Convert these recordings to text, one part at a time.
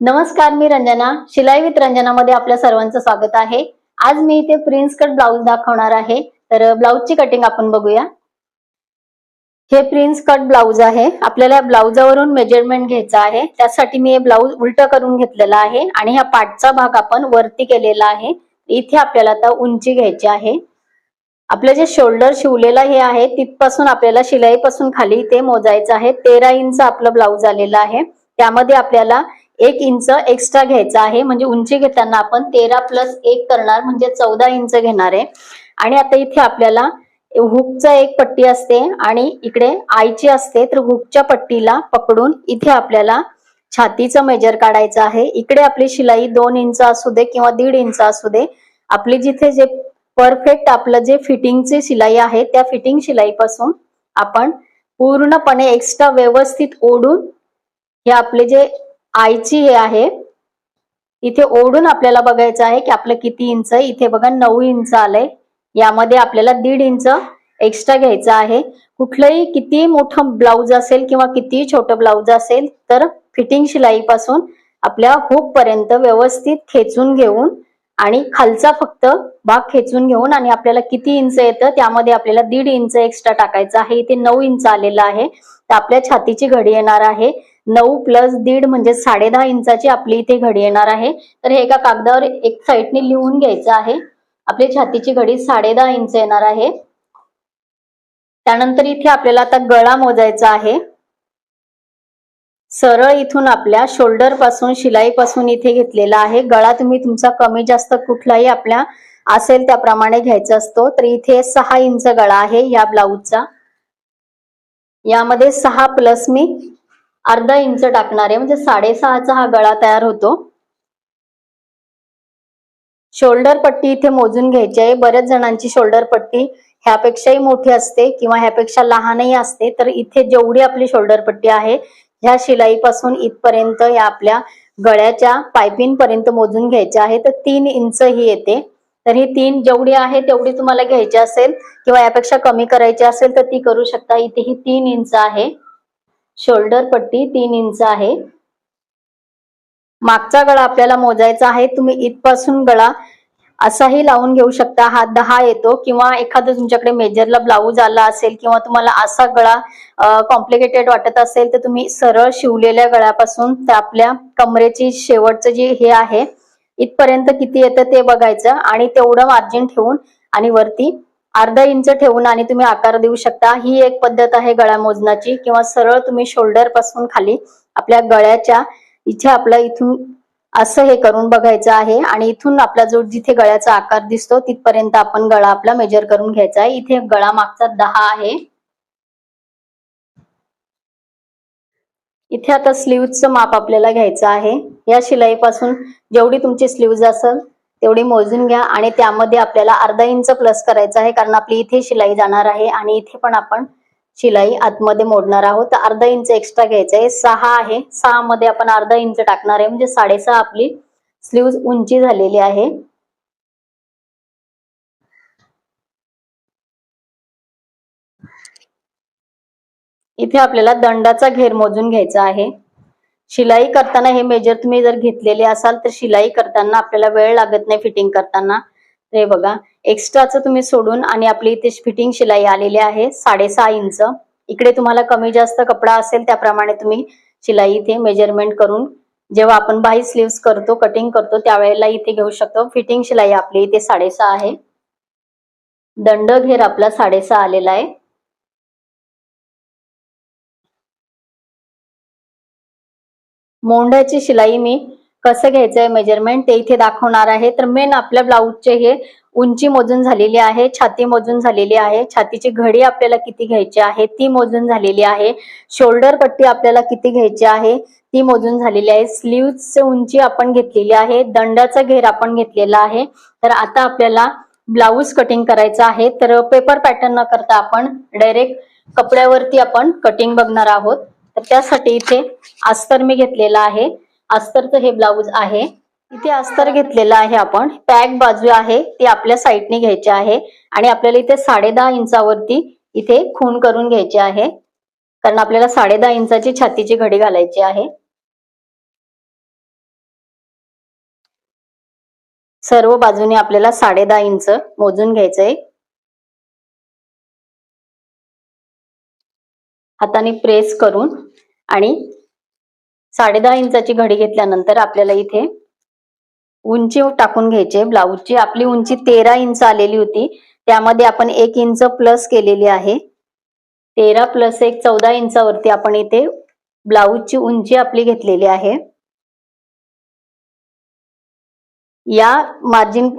नमस्कार, मी रंजना. शिलाई विथ रंजनामध्ये आपल्या सर्वांचं स्वागत आहे. आज मी इथे प्रिन्स कट ब्लाउज दाखवणार आहे. तर ब्लाउजची कटिंग आपण बघूया. हे प्रिन्स कट ब्लाउज आहे. आपल्याला ब्लाउजावरून मेजरमेंट घ्यायचं आहे. त्यासाठी मी हे ब्लाउज उलट करून घेतलेला आहे आणि ह्या पाठचा भाग आपण वरती केलेला आहे. इथे आपल्याला आता उंची घ्यायची आहे. आपलं जे शोल्डर शिवलेलं हे आहे तिथपासून आपल्याला शिलाईपासून खाली ते मोजायचं आहे. 13 इंच आपलं ब्लाउज आलेलं आहे. त्यामध्ये आपल्याला 1 इंच एक्स्ट्रा घ्यायचा आहे. म्हणजे उंची घेताना आपण 13 प्लस 1 करणार म्हणजे 14 इंच घेणार आहे. आणि आता इथे आपल्याला हुकचा एक पट्टी असते आणि इकडे आईची असते. तर हुकच्या पट्टीला पकडून इथे आपल्याला छातीचं मेजर काढायचं आहे. इकडे आपली शिलाई 2 इंच असू दे किंवा 1.5 इंच असू दे. आपली जिथे जे परफेक्ट आपलं जे फिटिंगची शिलाई आहे त्या फिटिंग शिलाईपासून आपण पूर्णपणे एक्स्ट्रा व्यवस्थित ओढून हे आपले जे आईची हे आहे इथे ओढून आपल्याला बघायचं आहे की आपलं किती इंच आहे. इथे बघा 9 इंच आलंय. यामध्ये आपल्याला 1.5 इंच एक्स्ट्रा घ्यायचं आहे. कुठलंही किती मोठं ब्लाउज असेल किंवा किती छोटं ब्लाउज असेल तर फिटिंग शिलाईपासून आपल्या हुक पर्यंत व्यवस्थित खेचून घेऊन आणि खालचा फक्त भाग खेचून घेऊन आणि आपल्याला किती इंच येतं त्यामध्ये आपल्याला 1.5 इंच एक्स्ट्रा टाकायचं आहे. इथे 9 इंच आलेलं आहे. तर आपल्या छातीची घडी येणार आहे 9 प्लस 1.5 म्हणजे 10.5 इंचाची आपली इथे घडी येणार आहे. तर हे एका कागदावर एक साईडने लिहून घ्यायचं आहे. आपली छातीची घडी 10.5 इंच येणार आहे. त्यानंतर इथे आपल्याला आता गळा मोजायचा आहे. सरळ इथून आपल्या शोल्डर पासून शिलाई पासून इथे घेतलेला आहे. गळा तुम्ही तुमचा कमी जास्त कुठलाही आपल्या असेल त्याप्रमाणे घ्यायचा असतो. तर इथे 6 इंच गळा आहे या ब्लाउजचा. यामध्ये 6 प्लस मी अर्धा इंच टाकणार आहे म्हणजे 6.5चा हा गळा तयार होतो. शोल्डर पट्टी इथे मोजून घ्यायची आहे. बऱ्याच जणांची शोल्डर पट्टी ह्यापेक्षाही मोठी असते किंवा ह्यापेक्षा लहानही असते. तर इथे जेवढी आपली शोल्डर पट्टी आहे ह्या शिलाईपासून इथपर्यंत या आपल्या गळ्याच्या पायपिंग पर्यंत मोजून घ्यायचे आहे. तर 3 इंच ही येते. तर ही 3 जेवढी आहे तेवढी तुम्हाला घ्यायची असेल किंवा यापेक्षा कमी करायची असेल तर ती करू शकता. इथे ही 3 इंच आहे. शोल्डर पट्टी 3 इंच आहे. मागचा गळा आपल्याला मोजायचा आहे. तुम्ही इथपासून गळा असाही लावून घेऊ शकता. हा 10 येतो किंवा एखादं तुमच्याकडे मेजरला ब्लाऊज आला असेल किंवा तुम्हाला असा गळा कॉम्प्लिकेटेड वाटत असेल तर तुम्ही सरळ शिवलेल्या गळ्यापासून त्या आपल्या कमरेची शेवटचं जे हे आहे इथपर्यंत किती येतं ते बघायचं आणि तेवढं मार्जिन ठेवून आणि वरती अर्धा इंच ठेवून आणि तुम्ही आकार देऊ शकता. ही एक पद्धत आहे गळा मोजण्याची. किंवा सरळ तुम्ही शोल्डर पासून खाली आपल्या गळ्याच्या इथे आपला इथून असं हे करून बघायचं आहे आणि इथून आपला जो जिथे गळ्याचा आकार दिसतो तिथपर्यंत आपण गळा आपला मेजर करून घ्यायचा आहे. इथे गळा मागचा 10 आहे. इथे आता स्लीव्हचं माप आपल्याला घ्यायचं आहे. या शिलाईपासून जेवढी तुमची स्लीव्ज असेल तेवढी मोजून घ्या आणि त्यामध्ये आपल्याला अर्धा इंच प्लस करायचं आहे कारण आपली इथे शिलाई जाणार आहे आणि इथे पण आपण शिलाई आतमध्ये मोडणार आहोत. तर अर्धा इंच एक्स्ट्रा घ्यायचं आहे. 6 आहे. 6 मध्ये आपण अर्धा इंच टाकणार आहे म्हणजे 6.5 आपली स्लीव्ज उंची झालेली आहे. इथे आपल्याला दंडाचा घेर मोजून घ्यायचा आहे. शिलाई करताना हे मेजर तुम्ही जर घेतलेले असाल तर शिलाई करताना आपल्याला वेळ लागत नाही फिटिंग करताना. हे बघा एक्स्ट्राचं तुम्ही सोडून आणि आपली इथे फिटिंग शिलाई आलेली आहे 6.5 इंच. इकडे तुम्हाला कमी जास्त कपडा असेल त्याप्रमाणे तुम्ही शिलाई इथे मेजरमेंट करून जेव्हा आपण बाही स्लीव्स करतो कटिंग करतो त्यावेळेला इथे घेऊ शकतो. फिटिंग शिलाई आपली इथे 6.5 आहे. दंड घेर आपला 6.5 आलेला आहे. मोंढ्याची शिलाई मी कसं घ्यायचंय मेजरमेंट ते इथे दाखवणार आहे. तर मेन आपल्या ब्लाऊजचे हे उंची मोजून झालेली आहे, छाती मोजून झालेली आहे, छातीची घडी आपल्याला किती घ्यायची आहे ती मोजून झालेली आहे, शोल्डर पट्टी आपल्याला किती घ्यायची आहे ती मोजून झालेली आहे, स्लीव्हची उंची आपण घेतलेली आहे, दंडाचा घेर आपण घेतलेला आहे. तर आता आपल्याला ब्लाऊज कटिंग करायचं आहे. तर पेपर पॅटर्न न करता आपण डायरेक्ट कपड्यावरती आपण कटिंग बघणार आहोत. तर त्यासाठी इथे अस्तर मी घेतलेला आहे. अस्तरचं हे ब्लाऊज आहे. इथे अस्तर घेतलेलं आहे. आपण पॅक बाजू आहे ती आपल्या साईडने घ्यायची आहे आणि आपल्याला इथे 10.5 इंचावरती इथे खून करून घ्यायची आहे कारण आपल्याला 10.5 इंचाची छातीची घडी घालायची आहे. सर्व बाजूने आपल्याला 10.5 इंच मोजून घ्यायचंय. हाताने प्रेस करून आणि 10.5 इंचाची घडी घेतल्यानंतर आपल्याला इथे उंची टाकून घ्यायची. ब्लाऊजची आपली उंची 13 इंच आलेली होती, त्यामध्ये आपण 1 इंच प्लस केलेली आहे. 13 प्लस 1 14 इंचावरती आपण इथे ब्लाऊजची उंची आपली घेतलेली आहे. या मार्जिन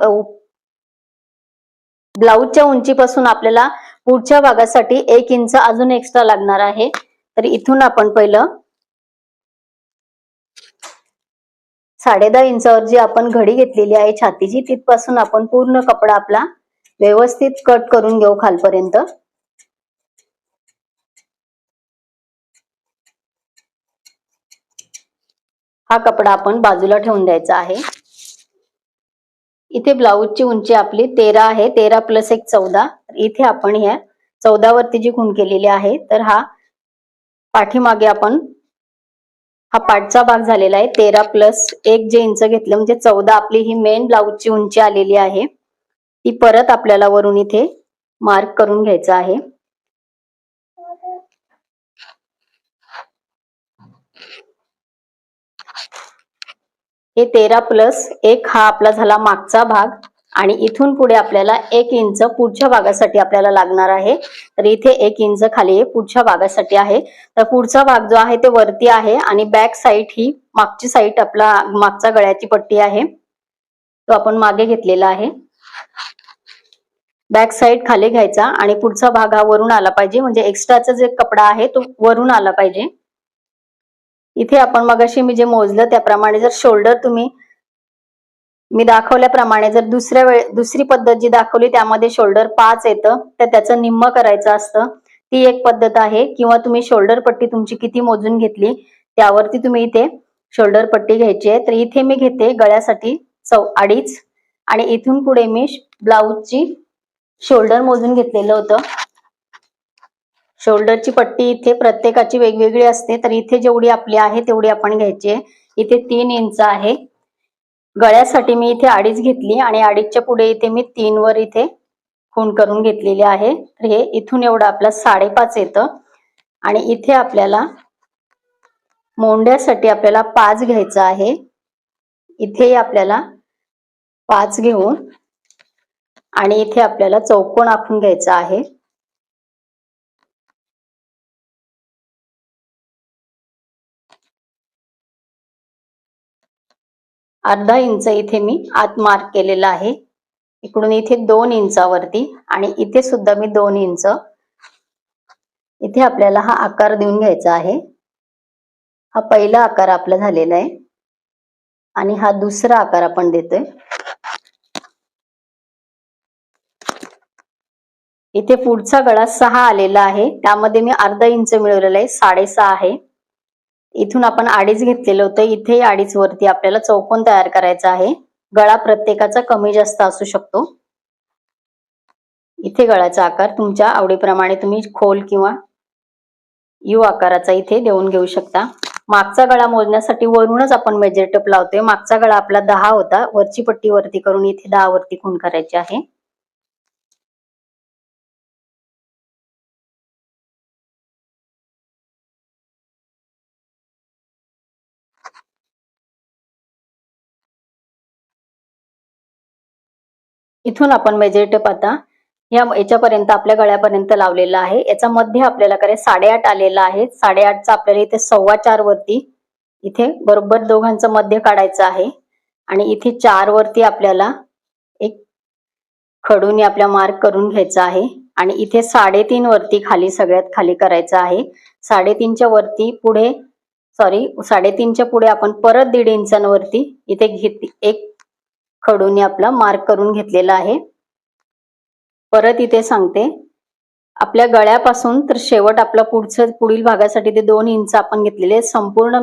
ब्लाऊजच्या उंचीपासून आपल्याला पुढच्या भागासाठी 1 इंच अजून एक्स्ट्रा लागणार आहे. तर इथून आपण पहिलं 10.5 इंचावर जी आपण घडी घेतलेली आहे छातीची, तिथपासून आपण पूर्ण कपडा आपला व्यवस्थित कट करून घेऊ खालपर्यंत. हा कपडा आपण बाजूला ठेवून द्यायचा आहे. इथे ब्लाऊजची उंची आपली 13 आहे. 13 प्लस 1 14. इथे आपण ह्या 14 वरती जी खूण केलेली आहे, तर हा पाठीमागे आपण हा पाठचा भाग झालेला आहे. 13 प्लस 1 जे इंच घेतलं म्हणजे 14 आपली ही मेन ब्लाऊजची उंची आलेली आहे. ती परत आपल्याला वरून इथे मार्क करून घ्यायचं आहे. हे 13 प्लस 1 हा आपला झाला मागचा भाग आणि इथून पुढे आपल्याला 1 इंच पुढच्या भागासाठी आपल्याला लागणार आहे. तर इथे 1 इंच खाली पुढच्या भागासाठी आहे. तर पुढचा भाग जो आहे ते वरती आहे आणि बॅक साईड ही मागची साईड आपला मागचा गळ्याची पट्टी आहे, तो आपण मागे घेतलेला आहे. बॅक साईड खाली घ्यायचा आणि पुढचा भाग हा वरून आला पाहिजे, म्हणजे एक्स्ट्राचा जे कपडा आहे तो वरून आला पाहिजे. इथे आपण मगाशी मी जे मोजलं त्याप्रमाणे जर शोल्डर तुम्ही मी दाखवल्याप्रमाणे जर दुसरी पद्धत जी दाखवली त्यामध्ये शोल्डर 5 येतं, तर त्याचं निम्म करायचं असतं. ती एक पद्धत आहे. किंवा तुम्ही शोल्डर पट्टी तुमची किती मोजून घेतली त्यावरती तुम्ही इथे शोल्डर पट्टी घ्यायची आहे. तर इथे मी घेते गळ्यासाठी 2.5 आणि इथून पुढे मी ब्लाऊजची शोल्डर मोजून घेतलेलं होतं. शोल्डरची पट्टी इथे प्रत्येकाची वेगवेगळी असते, तर इथे जेवढी आपली आहे तेवढी आपण घ्यायची आहे. इथे 3 इंच आहे. गळ्यासाठी मी इथे 2.5 घेतली आणि 2.5च्या पुढे इथे मी 3 वर इथे खूण करून घेतलेली आहे. तर हे इथून एवढं आपलं 5.5 येतं आणि इथे आपल्याला मोंड्यासाठी आपल्याला 5 घ्यायचं आहे. इथे आपल्याला 5 घेऊन आणि इथे आपल्याला चौकोन आखून घ्यायचा आहे. अर्धा इंच इथे मी आत मार्क केलेला आहे. इकडून इथे 2 इंचावरती आणि इथे सुद्धा मी 2 इंच इथे आपल्याला हा आकार देऊन घ्यायचा आहे. हा पहिला आकार आपला झालेला आहे आणि हा दुसरा आकार आपण देतोय. इथे पुढचा गळा 6 आलेला आहे, त्यामध्ये मी अर्धा इंच मिळवलेला आहे, 6.5 आहे. इथून आपण 2.5 घेतलेलं होतं, इथे 2.5 वरती आपल्याला चौकोन तयार करायचा आहे. गळा प्रत्येकाचा कमी जास्त असू शकतो. इथे गळाचा आकार तुमच्या आवडीप्रमाणे तुम्ही खोल किंवा यू आकाराचा इथे देऊन घेऊ शकता. मागचा गळा मोजण्यासाठी वरूनच आपण मेजर टेप लावतोय. मागचा गळा आपला 10 होता, वरची पट्टी वरती करून इथे 10 वरती खूण करायची आहे. इथून आपण मेजर टेप आता याच्यापर्यंत आपल्या गळ्यापर्यंत लावलेला आहे. याचा मध्य आपल्याला करे 8.5 आलेला आहे. 8.5चा आपल्याला इथे 4.25 वरती इथे बरोबर दोघांचं मध्य काढायचं आहे आणि इथे 4 वरती आपल्याला एक खडूने आपल्या मार्क करून घ्यायचा आहे आणि इथे 3.5 वरती खाली सगळ्यात खाली करायचं आहे. 3.5च्या वरती पुढे 3.5च्या पुढे आपण परत 1.5 इंचांवरती इथे एक खडूने आपला मार्क करून घेतलेला आहे. परत इथे सांगते, आपल्या गळ्यापासून तर शेवट आपला पुढील भागासाठी ते 2 इंच आपण घेतलेले संपूर्ण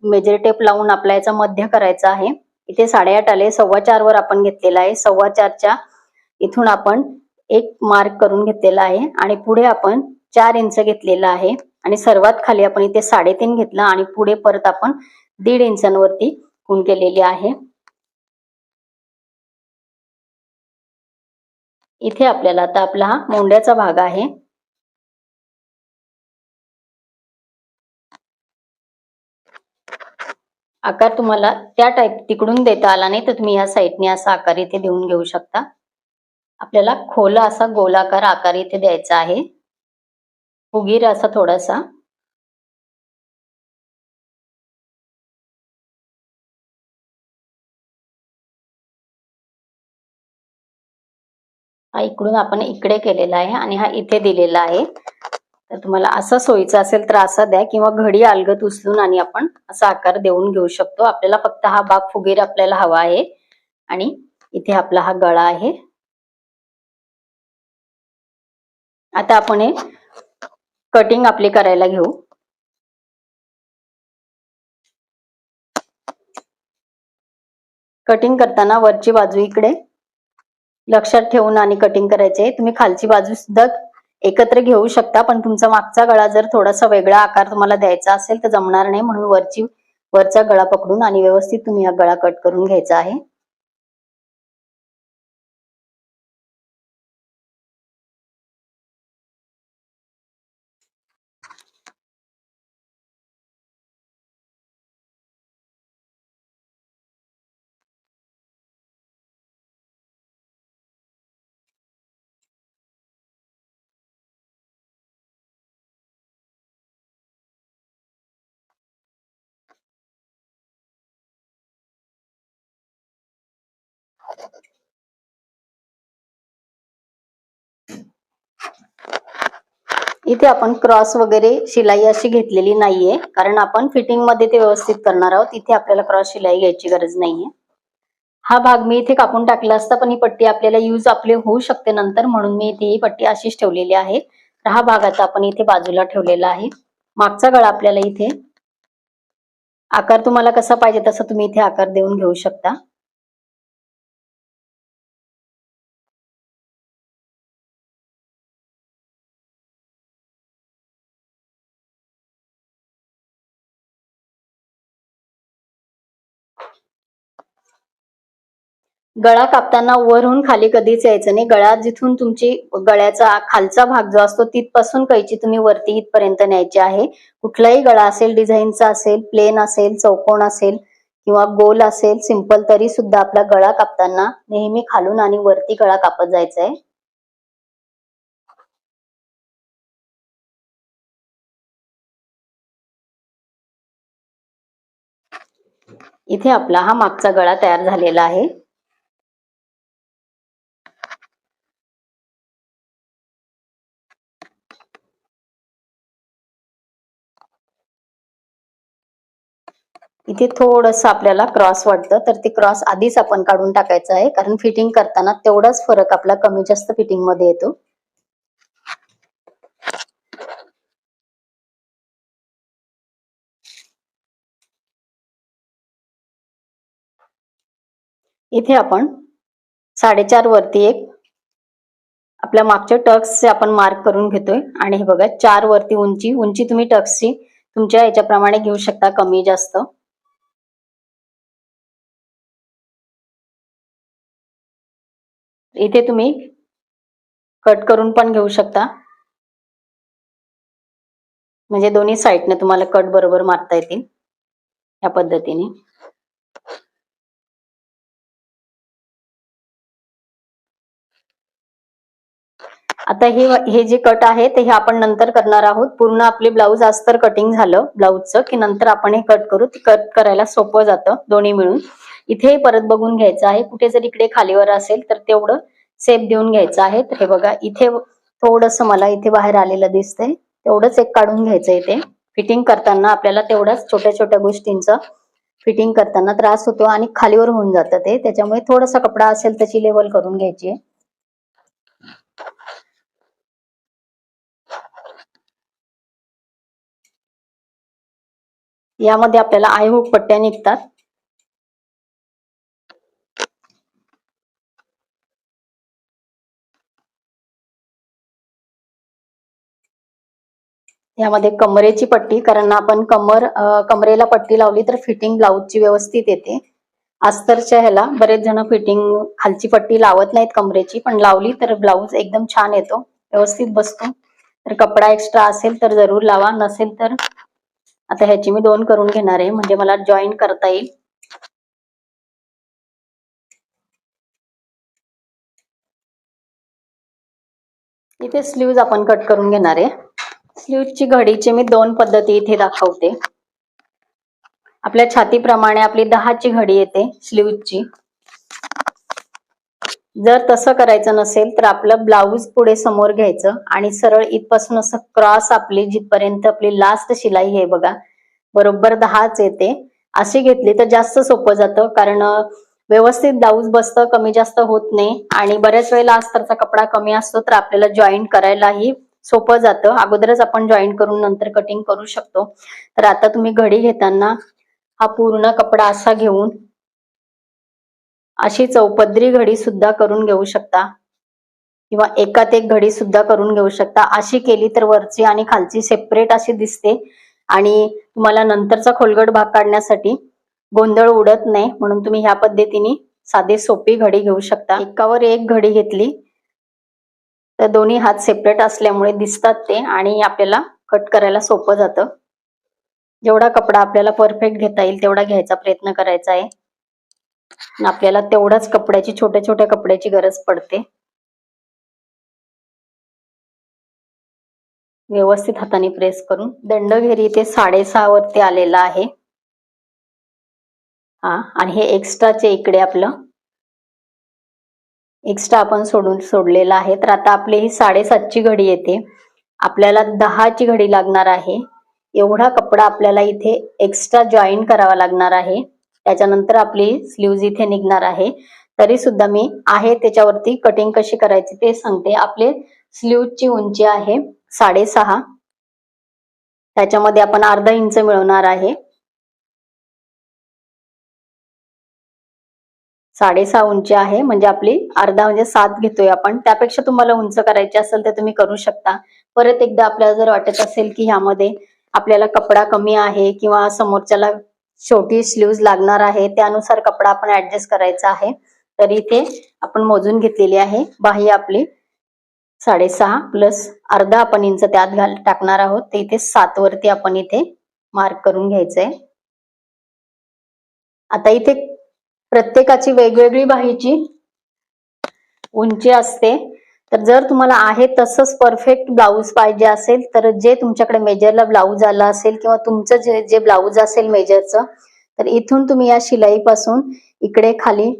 मेजर टेप लावून आपला याचा मध्य करायचा आहे. इथे 8.5 आले, 4.25 वर आपण घेतलेला आहे. 4.25च्या इथून आपण एक मार्क करून घेतलेला आहे आणि पुढे आपण 4 इंच घेतलेला आहे आणि सर्वात खाली आपण इथे 3.5 घेतला आणि पुढे परत आपण 1.5 इंचांवरती खूण केलेली आहे. इथे आपल्याला आता आपला हा मोंड्याचा भाग आहे. आकार तुम्हाला त्या टाईप तिकडून देता आला नाही तर तुम्ही या साईडने असा आकार इथे देऊन घेऊ शकता. आपल्याला खोला असा गोलाकार आकार इथे द्यायचा आहे, फुगीर असा थोडासा. हा इकडून आपण इकडे केलेला आहे आणि हा इथे दिलेला आहे. तर तुम्हाला असं सोयीचं असेल तर असा द्या किंवा घडी अलगद उचलून आणि आपण असा आकार देऊन घेऊ शकतो. आपल्याला फक्त हा भाग फुगीर आपल्याला हवा आहे आणि इथे आपला हा गळा आहे. आता आपण हे कटिंग आपली करायला घेऊ. कटिंग करताना वरची बाजू इकडे लक्षात ठेवून आणि कटिंग करायचे. तुम्ही खालची बाजू सुद्धा एकत्र घेऊ शकता, पण तुमचा मागचा गळा जर थोडासा वेगळा आकार तुम्हाला द्यायचा असेल तर जमणार नाही, म्हणून वरचा गळा पकडून आणि व्यवस्थित तुम्ही हा गळा कट करून घ्यायचा आहे. इथे आपण क्रॉस वगैरे शिलाई अशी घेतलेली नाहीये, कारण आपण फिटिंग मध्ये ते व्यवस्थित करणार आहोत. इथे आपल्याला क्रॉस शिलाई घ्यायची गरज नाहीये. हा भाग मी इथे कापून टाकला असता, पण ही पट्टी आपल्याला यूज आपले होऊ शकते नंतर, म्हणून मी इथे ही पट्टी अशीच ठेवलेली आहे. तर हा भाग आता आपण इथे बाजूला ठेवलेला आहे. मागचा गळा आपल्याला इथे आकार तुम्हाला कसा पाहिजे तसा तुम्ही इथे आकार देऊन घेऊ शकता. गळा कापताना वरून खाली कधीच यायचं नाही. गळा जिथून तुमची गळ्याचा खालचा भाग जो असतो तिथपासून कैची तुम्ही वरती इथपर्यंत न्यायची आहे. कुठलाही गळा असेल, डिझाईनचा असेल, प्लेन असेल, चौकोन असेल किंवा गोल असेल, सिंपल, तरी सुद्धा आपला गळा कापताना नेहमी खालून आणि वरती गळा कापत जायचा आहे. इथे आपला हा मागचा गळा तयार झालेला आहे. इथे थोडंसं आपल्याला क्रॉस वाटतं, तर ते क्रॉस आधीच आपण काढून टाकायचं आहे, कारण फिटिंग करताना तेवढाच फरक आपला कमी जास्त फिटिंग मध्ये येतो. इथे आपण 4.5 वरती एक आपल्या मागच्या टक्सचे आपण मार्क करून घेतोय आणि हे बघा 4 वरती उंची तुम्ही टक्सची तुमच्या याच्याप्रमाणे घेऊ शकता, कमी जास्त. इथे तुम्ही कट करून पण घेऊ शकता, म्हणजे दोन्ही साईडने तुम्हाला कट बरोबर मारता येतील या पद्धतीने. आता हे जे कट आहे ते हे आपण नंतर करणार आहोत. पूर्ण आपले ब्लाऊज अस्तर कटिंग झालं ब्लाऊजचं की नंतर आपण हे कट करू. कट करायला सोपं जातं दोन्ही मिळून. इथे परत बघून घ्यायचं आहे, कुठे जर इकडे खालीवर असेल तर तेवढं सेप देऊन घ्यायचं आहे. तर हे बघा इथे थोडंसं मला इथे बाहेर आलेलं दिसतंय, तेवढंच एक काढून घ्यायचं. इथे फिटिंग करताना आपल्याला तेवढाच छोट्या छोट्या गोष्टींचा फिटिंग करताना त्रास होतो आणि खालीवर होऊन जातं ते, त्याच्यामुळे थोडासा कपडा असेल त्याची लेवल करून घ्यायची. यामध्ये आपल्याला आय हुक पट्ट्या निघतात. यामध्ये कमरेची पट्टी, कारण आपण कमरेला पट्टी लावली तर फिटिंग ब्लाऊजची व्यवस्थित येते. अस्तरच्या ह्याला बरेच जण फिटिंग खालची पट्टी लावत नाहीत कमरेची, पण लावली तर ब्लाऊज एकदम छान येतो, व्यवस्थित बसतो. तर कपडा एक्स्ट्रा असेल तर जरूर लावा, नसेल तर आता ह्याची मी 2 करून घेणार आहे म्हणजे मला जॉईन करता येईल. इथे स्लीव्ज आपण कट करून घेणार आहे. स्लीव्हची घडीची मी 2 पद्धती इथे दाखवते. आपल्या छातीप्रमाणे आपली 10ची घडी येते स्लीव्हची. जर तसं करायचं नसेल तर आपलं ब्लाऊज पुढे समोर घ्यायचं आणि सरळ इथपासून असं क्रॉस आपली जिथपर्यंत आपली लास्ट शिलाई आहे बघा, बरोबर 10च येते, अशी घेतली तर जास्त सोपं जातं. कारण व्यवस्थित ब्लाऊज बसतं, कमी जास्त होत नाही. आणि बऱ्याच वेळेला अस्तरचा कपडा कमी असतो तर आपल्याला जॉईंट करायलाही सोपं जातं. अगोदरच आपण जॉईंट करून नंतर कटिंग करू शकतो. तर आता तुम्ही घडी घेताना हा पूर्ण कपडा असा घेऊन अशी चौपदरी घडी सुद्धा करून घेऊ शकता किंवा एकात एक घडी सुद्धा करून घेऊ शकता. अशी केली तर वरची आणि खालची सेपरेट अशी दिसते आणि तुम्हाला नंतरचा खोलगट भाग काढण्यासाठी गोंधळ उडत नाही. म्हणून तुम्ही ह्या पद्धतीने साधी सोपी घडी घेऊ शकता. एकावर एक घडी घेतली तर दोन्ही हात सेपरेट असल्यामुळे दिसतात ते आणि आपल्याला कट करायला सोपं जातं. जेवढा कपडा आपल्याला परफेक्ट घेता येईल तेवढा घ्यायचा प्रयत्न करायचा आहे. आपल्याला तेवढाच कपड्याची, छोट्या छोट्या कपड्याची गरज पडते. व्यवस्थित हाताने प्रेस करून दंडघेरी इथे 6.5 वरती आलेला आहे. आणि हे एक्स्ट्राचे इकडे आपलं एक्स्ट्रा आपण सोडलेलं आहे. तर आता आपली ही 7.5ची घडी येते, आपल्याला 10ची घडी लागणार आहे. एवढा कपडा आपल्याला इथे एक्स्ट्रा जॉईन करावा लागणार आहे. त्याच्यानंतर आपली स्लीव्ज इथे निघणार आहे. तरी सुद्धा मी आहे त्याच्यावरती कटिंग कशी करायची ते सांगते. आपले स्लीव्हची उंची आहे 6.5, त्याच्यामध्ये आपण अर्धा इंच मिळवणार आहे. 6.5 उंची आहे म्हणजे आपली अर्धा म्हणजे 7 घेतोय आपण. त्यापेक्षा तुम्हाला उंच करायची असेल तर तुम्ही करू शकता. परत एकदा आपल्याला जर वाटत असेल की ह्यामध्ये आपल्याला कपडा कमी आहे किंवा समोरच्याला छोटी स्लीव्ज लागणार आहे, त्यानुसार कपडा आपण ऍडजस्ट करायचा आहे. तर इथे आपण मोजून घेतलेली आहे. बाह्य आपली 6.5 प्लस अर्धा आपण इंच त्यात टाकणार आहोत. ते इथे 7 वरती आपण इथे मार्क करून घ्यायचंय. आता इथे प्रत्येकाची वेगवेगळी बाहीची उंची असते. तर जर तुम्हाला आहे तसंच परफेक्ट ब्लाऊज पाहिजे असेल तर जे तुमच्याकडे मेजरला ब्लाऊज आला असेल किंवा तुमचं जे ब्लाऊज असेल मेजरचं, तर इथून तुम्ही या शिलाईपासून इकडे खाली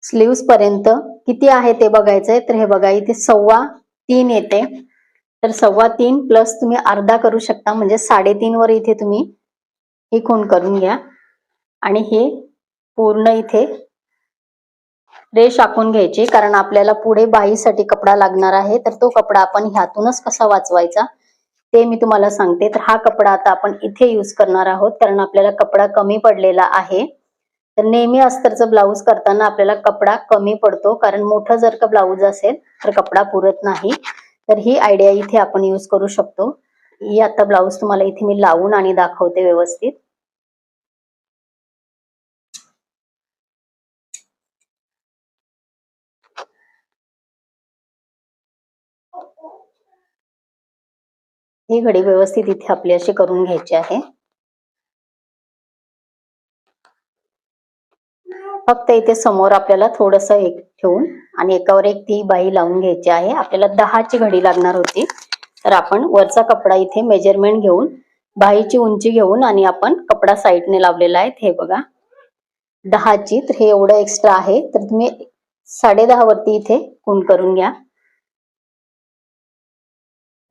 स्लीव्स पर्यंत किती आहे ते बघायचंय. तर हे बघा इथे 3.25 येते. तर 3.25 प्लस तुम्ही अर्धा करू शकता म्हणजे 3.5 वर इथे तुम्ही ही खूण करून घ्या आणि हे पूर्ण इथे रेष आखून घ्यायची. कारण आपल्याला पुढे बाहीसाठी कपडा लागणार आहे. तर तो कपडा आपण ह्यातूनच कसा वाचवायचा ते मी तुम्हाला सांगते. तर हा कपडा आता आपण इथे यूज करणार आहोत कारण आपल्याला कपडा कमी पडलेला आहे. तर नेहमी अस्तरचं ब्लाऊज करताना आपल्याला कपडा कमी पडतो, कारण मोठं जर का ब्लाऊज असेल तर कपडा पुरत नाही. तर ही आयडिया इथे आपण यूज करू शकतो. ही आता ब्लाऊज तुम्हाला इथे मी लावून आणि दाखवते व्यवस्थित. ही घडी व्यवस्थित इथे आपली अशी करून घ्यायची आहे. फक्त इथे समोर आपल्याला थोडस एक ठेवून आणि एकावर एक ती बाही लावून घ्यायची आहे. आपल्याला 10ची घडी लागणार होती. तर आपण वरचा कपडा इथे मेजरमेंट घेऊन बाहीची उंची घेऊन आणि आपण कपडा साईडने लावलेला आहे. हे बघा 10ची, तर हे एवढं एक्स्ट्रा आहे. तर तुम्ही 10.5 वरती इथे खूण करून घ्या.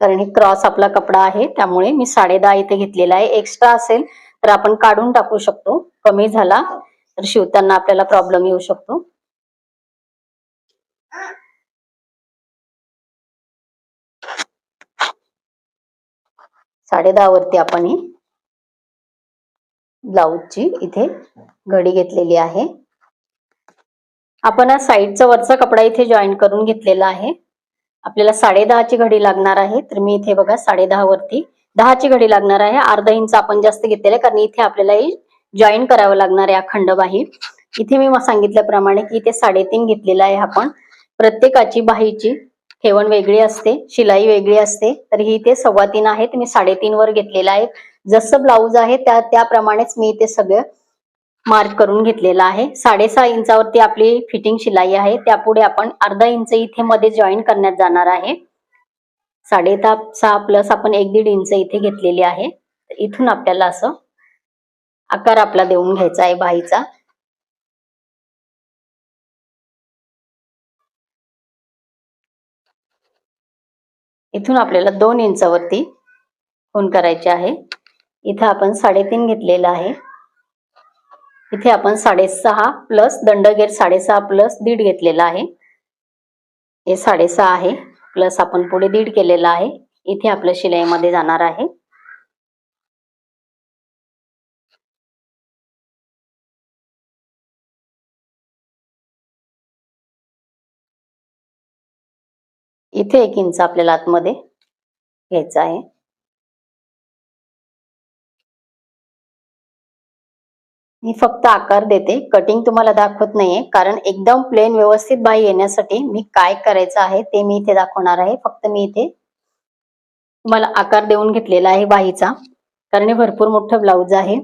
कारण हे क्रॉस आपला कपडा आहे त्यामुळे मी 10.5 इथे घेतलेला आहे. एक्स्ट्रा असेल तर आपण काढून टाकू शकतो. कमी झाला तर शिवताना आपल्याला प्रॉब्लेम येऊ शकतो. साडे 10 वरती आपण ही ब्लाऊजची इथे घडी घेतलेली आहे. आपण साईडचा वरचा कपडा इथे जॉईन करून घेतलेला आहे. आपल्याला 10.5ची घडी लागणार आहे. तर मी इथे बघा 10.5 वरती 10ची घडी लागणार आहे. अर्धा इंच आपण जास्त घेतलेला आहे कारण इथे आपल्याला ही जॉईन करावं लागणार आहे अखंड बाही. इथे मी सांगितल्याप्रमाणे की इथे 3.5 घेतलेला आहे आपण. प्रत्येकाची बाहीची ठेवण वेगळी असते, शिलाई वेगळी असते, तर ही इथे 3.25 आहे. मी 3.5 वर घेतलेला आहे. जसं ब्लाऊज आहे त्याप्रमाणेच मी इथे सगळं मार्क करून घेतलेला आहे. 6.5 इंचावरती आपली फिटिंग शिलाई आहे. त्यापुढे आपण अर्धा इंच इथे मध्ये जॉईन करण्यात जाणार आहे. 6.5 प्लस आपण 1.5 इंच इथे घेतलेली आहे. इथून आपल्याला असं आकार आपला देऊन घ्यायचा आहे बाहीचा. इथून आपल्याला 2 इंचावरती खूण करायचे आहे. इथे आपण 3.5 घेतलेला आहे. इथे आपण 6.5 प्लस दंडगेर 6.5 प्लस 1.5 घेतलेला आहे. हे 6.5 आहे प्लस आपण पुढे 1.5 केलेला आहे. इथे आपल्या शिलाईमध्ये जाणार आहे. इथे 1 इंच आपल्याला आतमध्ये घ्यायचा आहे. मी फक्त आकार देते, कटिंग तुम्हाला दाखवत नाहीये, कारण एकदम प्लेन व्यवस्थित बाही येण्यासाठी मी काय करायचं आहे ते मी इथे दाखवणार आहे. फक्त मी इथे तुम्हाला आकार देऊन घेतलेला आहे बाहीचा, कारण हे भरपूर मोठं ब्लाऊज आहे.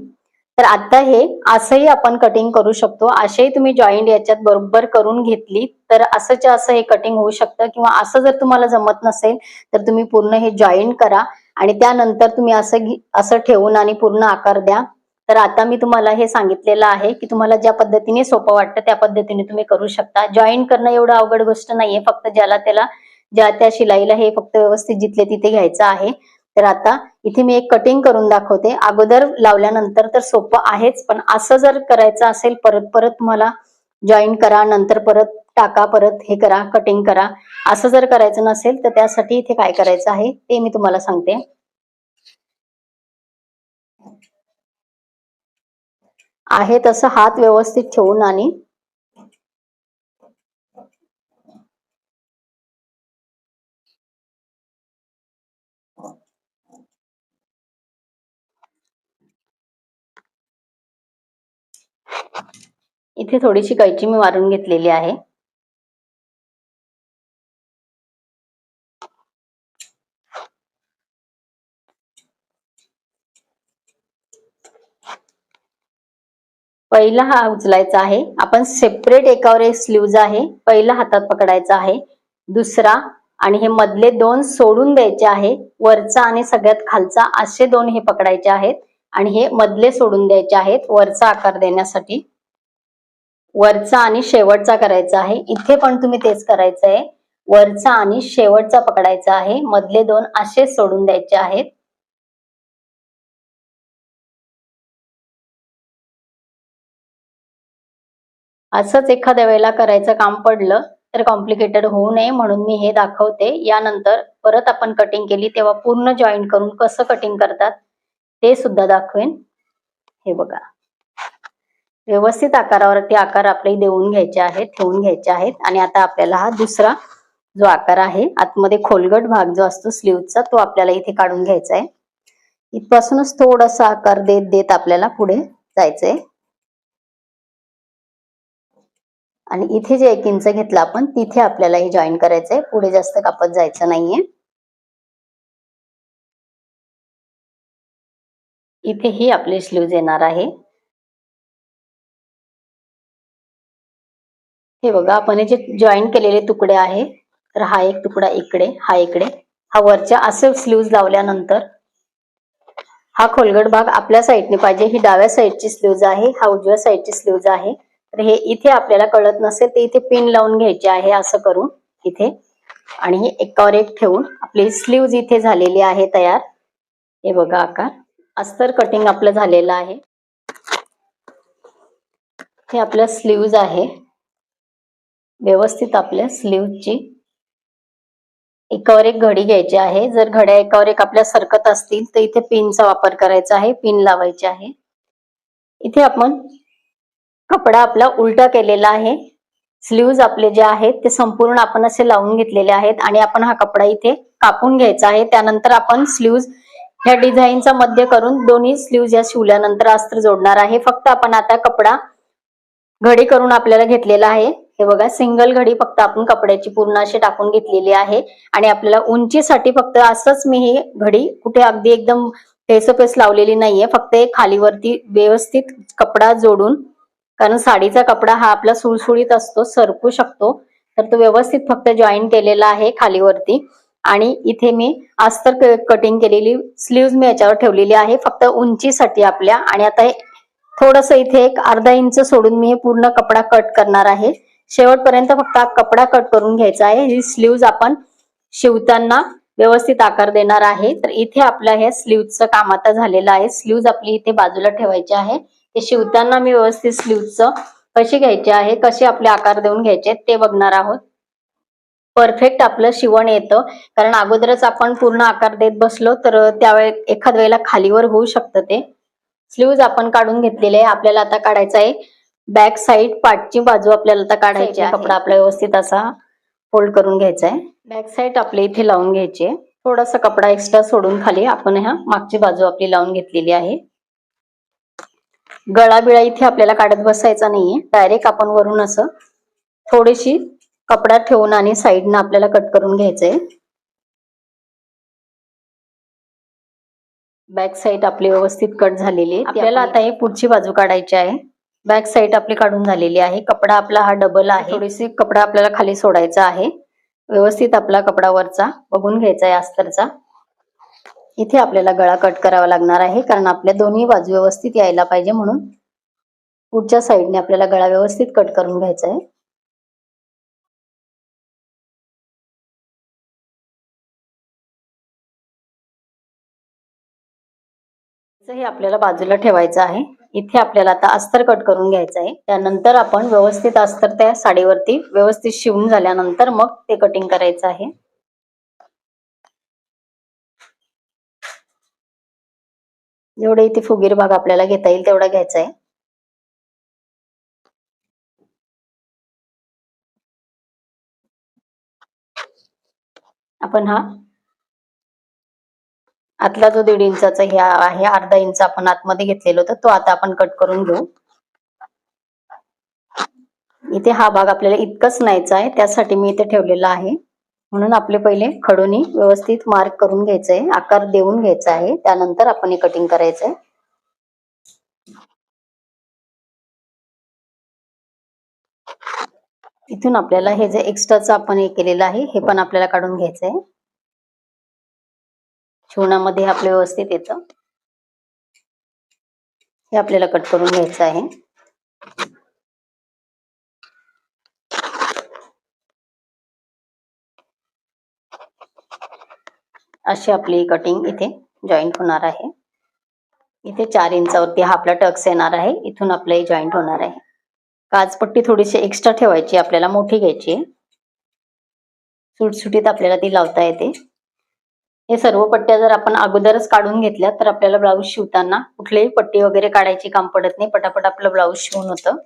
तर आता हे असंही आपण कटिंग करू शकतो. असेही तुम्ही जॉईंट याच्यात बरोबर करून घेतली तर असंच्या असं हे कटिंग होऊ शकतं. किंवा असं जर तुम्हाला जमत नसेल तर तुम्ही पूर्ण हे जॉईंट करा आणि त्यानंतर तुम्ही असं ठेवून आणि पूर्ण आकार द्या. तर आता मी तुम्हाला हे सांगितलेलं आहे की तुम्हाला ज्या पद्धतीने सोपं वाटतं त्या पद्धतीने तुम्ही करू शकता. जॉईंट करणं एवढं अवघड गोष्ट नाहीये, फक्त ज्या त्या शिलाईला हे फक्त व्यवस्थित जिथले तिथे घ्यायचं आहे. तर आता इथे मी एक कटिंग करून दाखवते. अगोदर लावल्यानंतर तर सोपं आहेच, पण असं जर करायचं असेल परत परत तुम्हाला जॉईन करा, नंतर परत टाका, परत हे करा, कटिंग करा. असं जर करायचं नसेल तर त्यासाठी इथे काय करायचं आहे ते मी तुम्हाला सांगते. आहे तसं हात व्यवस्थित ठेवून आणि इथे थोडीशी कैची मी मारून घेतलेली आहे. पहिला हा उचलायचा आहे. आपण सेपरेट एकावर एक स्लीव्ज आहे, पहिला हातात पकडायचा आहे, दुसरा आणि हे मधले 2 सोडून द्यायचे आहे. वरचा आणि सगळ्यात खालचा असे 2 हे पकडायचे आहेत आणि हे मधले सोडून द्यायचे आहेत वरचा आकार देण्यासाठी. वरचा आणि शेवटचा करायचा आहे. इथे पण तुम्ही तेच करायचं आहे. वरचा आणि शेवटचा पकडायचा आहे, मधले 2 असे सोडून द्यायचे आहेत. असंच एखाद्या वेळेला करायचं काम पडलं तर कॉम्प्लिकेटेड होऊ नये म्हणून मी हे दाखवते. यानंतर परत आपण कटिंग केली तेव्हा पूर्ण जॉईंट करून कसं कटिंग करतात ते सुद्धा दाखवेन. हे बघा, व्यवस्थित आकारावरती आकार आपले देऊन घ्यायचे आहेत, ठेवून घ्यायचे आहेत. आणि आता आपल्याला हा दुसरा जो आकार आहे, आतमध्ये खोलगट भाग जो असतो स्लीव्हचा, तो आपल्याला इथे काढून घ्यायचा आहे. इथपासूनच थोडासा आकार देत देत आपल्याला पुढे जायचंय. आणि इथे जे 1 इंच घेतलं आपण तिथे आपल्याला हे जॉईन करायचंय, पुढे जास्त कापत जायचं नाहीये. इथे ही आपली स्लीव्ह येणार आहे. हे बघा, आपण हे जे जॉईन केलेले तुकडे आहे, तर हा एक तुकडा इकडे, हा इकडे, हा वरच्या असे स्लीव्ह लावल्यानंतर हा खोलगट भाग आपल्या साईडने पाहिजे. ही डाव्या साईडची स्लीव्ह आहे, हा उजव्या साईडची स्लीव्ह आहे. तर हे इथे आपल्याला कळत नसेल तर इथे पिन लावून घ्यायचे आहे असं करून इथे, आणि हे एकावर एक ठेवून आपली स्लीव्ह इथे झालेली आहे तयार. हे बघा आकार, अस्तर कटिंग आपलं झालेलं आहे. हे आपलं स्लीव्ह आहे. व्यवस्थित आपल्या स्लीव्हची एकावर एक घडी घ्यायची आहे. जर घड्या एकावर एक आपल्या सरकत असतील तर इथे पिनचा वापर करायचा आहे, पिन लावायचे आहे. इथे आपण कपडा आपला उलटा केलेला आहे. स्लीव्ज आपले जे आहेत ते संपूर्ण आपण असे लावून घेतलेले आहेत आणि आपण हा कपडा इथे कापून घ्यायचा आहे. त्यानंतर आपण स्लीव्ज ह्या डिझाईनचा मध्य करून दोन्ही स्लीव्ह या शिवल्यानंतर अस्तर जोडणार आहे. फक्त आपण आता कपडा घडी करून आपल्याला घेतलेला आहे. हे बघा, सिंगल घडी फक्त आपण कपड्याची पूर्ण अशी टाकून घेतलेली आहे. आणि आपल्याला उंचीसाठी फक्त असंच मी ही घडी कुठे अगदी एकदम पेस लावलेली नाहीये, फक्त एक खालीवरती व्यवस्थित कपडा जोडून, कारण साडीचा कपडा हा आपला सुळसुळीत असतो, सरकू शकतो, तर तो व्यवस्थित फक्त जॉईन केलेला आहे खालीवरती. आणि इथे मी अस्तर कटिंग केलेली स्लीव्ह मी याच्यावर ठेवलेली आहे फक्त उंचीसाठी आपल्या. आणि आता हे थोडस इथे एक अर्धा इंच सोडून मी हे पूर्ण कपडा कट करणार आहे. शेवटपर्यंत फक्त कपडा कट करून घ्यायचा आहे. ही स्लीव्ह आपण शिवताना व्यवस्थित आकार देणार आहे. तर इथे आपल्या हे स्लीव्हचं काम आता झालेलं आहे. स्लीव्ह आपली इथे बाजूला ठेवायची आहे. ते शिवताना मी व्यवस्थित स्लीव्हचं कशी घ्यायचे आहे, कसे आपले आकार देऊन घ्यायचे ते बघणार आहोत. परफेक्ट आपलं शिवण येतं, कारण अगोदरच आपण पूर्ण आकार देत बसलो तर त्यावेळेस एखाद वेळेला खालीवर होऊ शकतं ते. स्लीव्ह आपण काढून घेतलेले आहे. आपल्याला आता काढायचं आहे बॅक साइड, पाठची बाजू आपल्याला आता काढायची आहे. कपडा आपला व्यवस्थित असा फोल्ड करून घ्यायचा आहे. बॅक साइड आपले इथे लावून घ्यायची आहे. थोडासा कपडा एक्स्ट्रा सोडून खाली आपण ह्या मागची बाजू आपली लावून घेतलेली आहे. गळा बिळा इथे आपल्याला काढत बसायचा नाहीये, डायरेक्ट आपण वरून असं थोडीशी कपडा ठेवून आणि साईडनं आपल्याला कट करून घ्यायचंय. बॅक साइड आपली व्यवस्थित कट झालेली आहे. आपल्याला आता हे पुढची बाजू काढायची आहे. बॅक साइड आपली काढून झालेली आहे. कपडा आपला हा डबल आहे, थोडीशी कपडा आपल्याला खाली सोडायचा आहे. व्यवस्थित आपला कपडा वरचा बघून घ्यायचा आहे अस्तरचा. इथे आपल्याला गळा कट करावा लागणार आहे, कारण आपल्या दोन्ही बाजू व्यवस्थित यायला पाहिजे, म्हणून पुढच्या साईडने आपल्याला गळा व्यवस्थित कट करून घ्यायचा आहे. हे आपल्याला बाजूला ठेवायचं आहे. इथे आपल्याला आता अस्तर कट करून घ्यायचं आहे. त्यानंतर आपण व्यवस्थित अस्तर त्या साडीवरती व्यवस्थित शिवून झाल्यानंतर मग ते कटिंग करायचं आहे. जेवढे इथे फुगीर भाग आपल्याला घेता येईल तेवढा घ्यायचा आहे. आपण हा आतला जो 1.5 इंचाचा हे आहे, अर्धा इंच आपण आतमध्ये घेतलेलं होतं, तो आता आपण कट करून घेऊ. इथे हा भाग आपल्याला इतकंच न्यायचा आहे, त्यासाठी मी इथे ठेवलेला आहे. म्हणून आपले पहिले खडूनी व्यवस्थित मार्क करून घ्यायचंय, आकार देऊन घ्यायचा आहे, त्यानंतर आपण हे कटिंग करायचंय. इथून आपल्याला हे जे एक्स्ट्राचं आपण हे केलेलं आहे हे पण आपल्याला काढून घ्यायचंय. शिवणामध्ये आपलं व्यवस्थित येतं, हे आपल्याला कट करून घ्यायचं आहे. अशी आपली कटिंग इथे जॉईंट होणार आहे. इथे 4 इंचावरती हा आपला टक्स येणार आहे, इथून आपलं जॉईंट होणार आहे. काचपट्टी थोडीशी एक्स्ट्रा ठेवायची, आपल्याला मोठी घ्यायची, सुटसुटीत आपल्याला ती लावता येते. हे सर्व पट्ट्या जर आपण अगोदरच काढून घेतल्या तर आपल्याला ब्लाऊज शिवताना कुठलीही पट्टी वगैरे काढायची काम पडत नाही, पटापट आपलं ब्लाऊज शिवून होतं.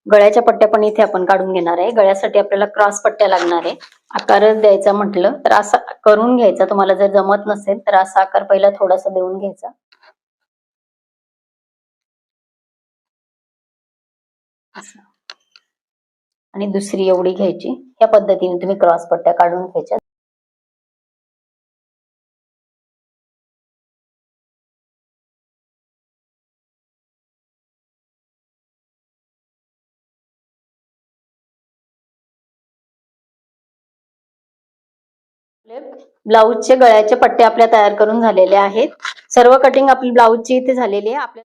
गळ्याच्या पट्ट्या पण इथे आपण काढून घेणार आहे. गळ्यासाठी आपल्याला क्रॉस पट्ट्या लागणार आहे. आकारच द्यायचा म्हटलं तर असा करून घ्यायचा. तुम्हाला जर जमत नसेल तर असा आकार पहिला थोडासा देऊन घ्यायचा. आणि दुसरी एवढी घ्यायची. या पद्धतीने तुम्ही क्रॉस पट्ट्या काढून घ्यायच्या. ब्लाऊजचे गळ्याचे पट्टे आपल्या तयार करून झालेले आहेत. सर्व कटिंग आपली ब्लाऊजची इथे झालेली आहे. आपल्या